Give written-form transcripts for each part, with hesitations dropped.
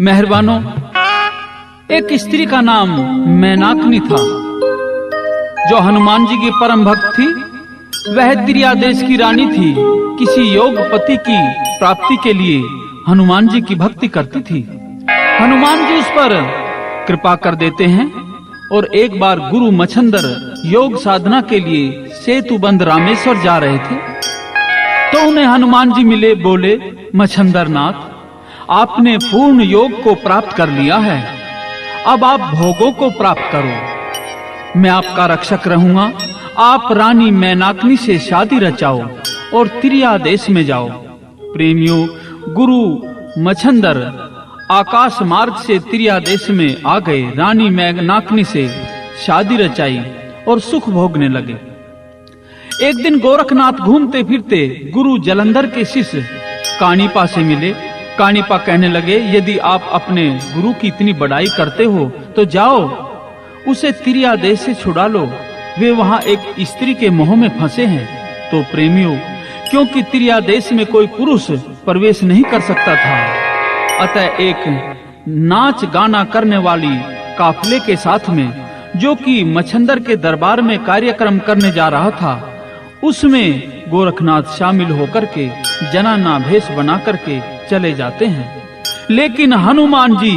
मेहरबानों, एक स्त्री का नाम मैनाकनी था जो हनुमान जी की परम भक्त थी। वह तिरिया देश की रानी थी। किसी योग पति की प्राप्ति के लिए हनुमान जी की भक्ति करती थी। हनुमान जी उस पर कृपा कर देते हैं और एक बार गुरु मच्छंदर योग साधना के लिए सेतुबंध रामेश्वर जा रहे थे तो उन्हें हनुमान जी मिले। बोले, मच्छंदर नाथ, आपने पूर्ण योग को प्राप्त कर लिया है, अब आप भोगों को प्राप्त करो। मैं आपका रक्षक रहूंगा। आप रानी मैनाकनी से शादी रचाओ और तिरिया देश में जाओ। प्रेमियों, गुरु मच्छंदर आकाश मार्ग से तिरिया देश में आ गए। रानी मैनाकनी से शादी रचाई और सुख भोगने लगे। एक दिन गोरखनाथ घूमते फिरते गुरु जलंधर के शिष्य कानिपा से मिले। कानिपा कहने लगे, यदि आप अपने गुरु की इतनी बड़ाई करते हो तो जाओ उसे तिरिया देश से छुड़ा लो। वे वहां एक स्त्री के मोह में फंसे हैं। तो प्रेमियों, क्योंकि तिरिया देश में कोई पुरुष प्रवेश नहीं कर सकता था, अतः एक नाच गाना करने वाली काफिले के साथ में, जो कि मच्छंदर के दरबार में कार्यक्रम करने जा रहा था, उसमें गोरखनाथ शामिल होकर के जनाना भेष बना करके चले जाते हैं। लेकिन हनुमान जी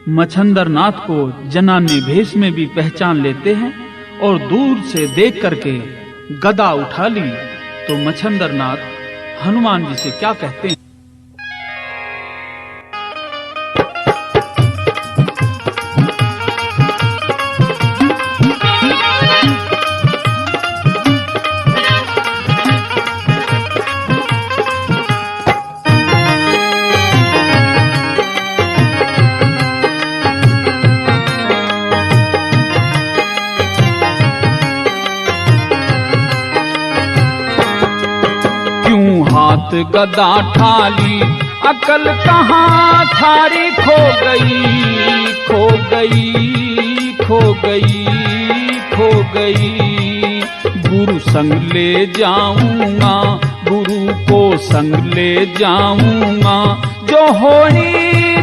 मच्छंदर नाथ को जनाने भेष में भी पहचान लेते हैं और दूर से देख करके गदा उठा ली। तो मच्छंदर नाथ हनुमान जी से क्या कहते हैं? हाथ गदा ठाली, अकल कहाँ थारी खो गई, खो गई, खो गई, खो गई। गुरु संग ले जाऊंगा, गुरु को संग ले जाऊंगा, जो होनी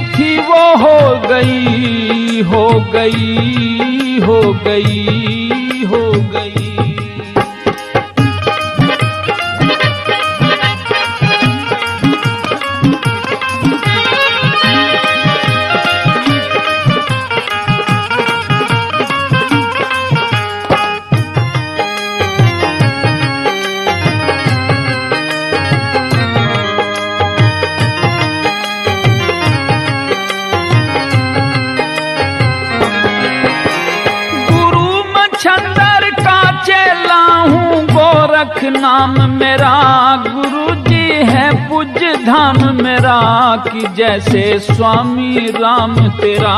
थी वो हो गई, हो गई, हो गई, हो गई। गोरख नाम मेरा, गुरु जी है पूज धाम मेरा, कि जैसे स्वामी राम तेरा।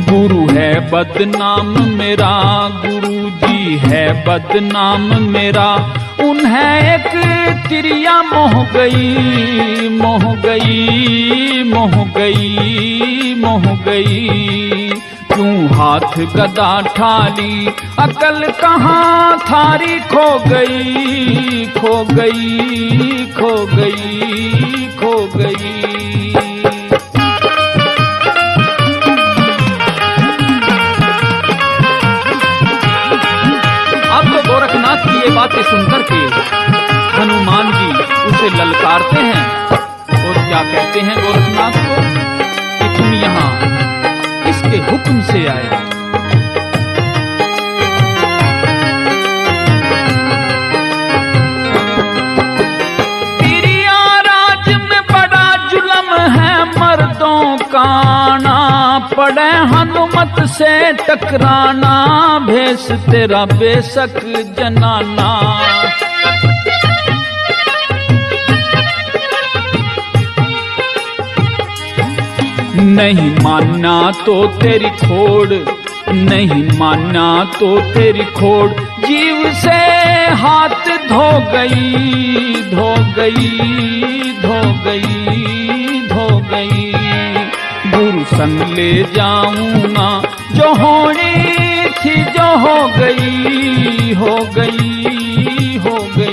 गुरु है बदनाम मेरा, गुरु जी है बदनाम मेरा, उन्हें एक तिरिया मोह गई, मोह गई, मोह गई, मोह गई। क्यों हाथ गदा ठाली, अकल कहाँ थारी खो गई, खो गई, खो गई, खो गई। गोरखनाथ की ये बातें सुनकर के हनुमान जी उसे ललकारते हैं और क्या कहते हैं गोरखनाथ को कि तुम यहाँ किसके हुक्म से आए? तिरिया राज में बड़ा जुल्म है मर्दों का आना, पड़े हनुमत से टकराना, भेष तेरा बेशक जनाना। नहीं मानना तो तेरी खोड़, नहीं मानना तो तेरी खोड़, जीव से हाथ धो गई, धो गई, धो गई, धो गई। गुरु संग ले जाऊंगा, जो होनी थी जो हो गई, हो गई, हो गई।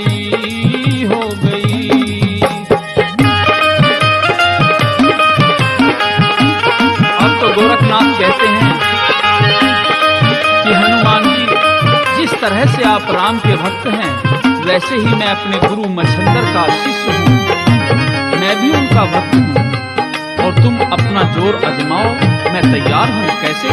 जैसे आप राम के भक्त हैं, वैसे ही मैं अपने गुरु मच्छंदर का शिष्य हूँ। मैं भी उनका भक्त हूँ और तुम अपना जोर आजमाओ, मैं तैयार हूँ। कैसे?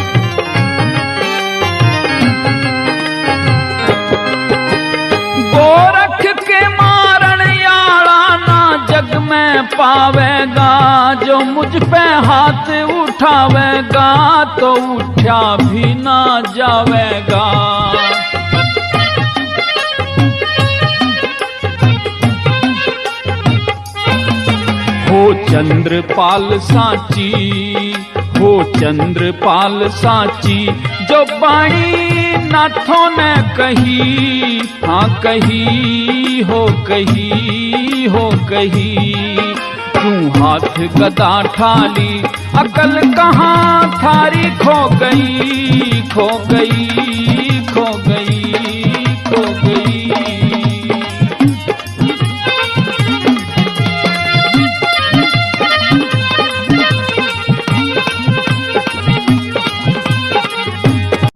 गोरख के मारण याड़ा ना जग में पावेगा, जो मुझ पे हाथ उठावेगा तो उठा भी ना जावेगा। हो चंद्रपाल साची, हो चंद्रपाल साची, जो बाणी नाथों ने कही, हाँ कही हो कही हो कही। क्यों हाथ गदा ठाली, अकल कहाँ थारी खो गई खो गई।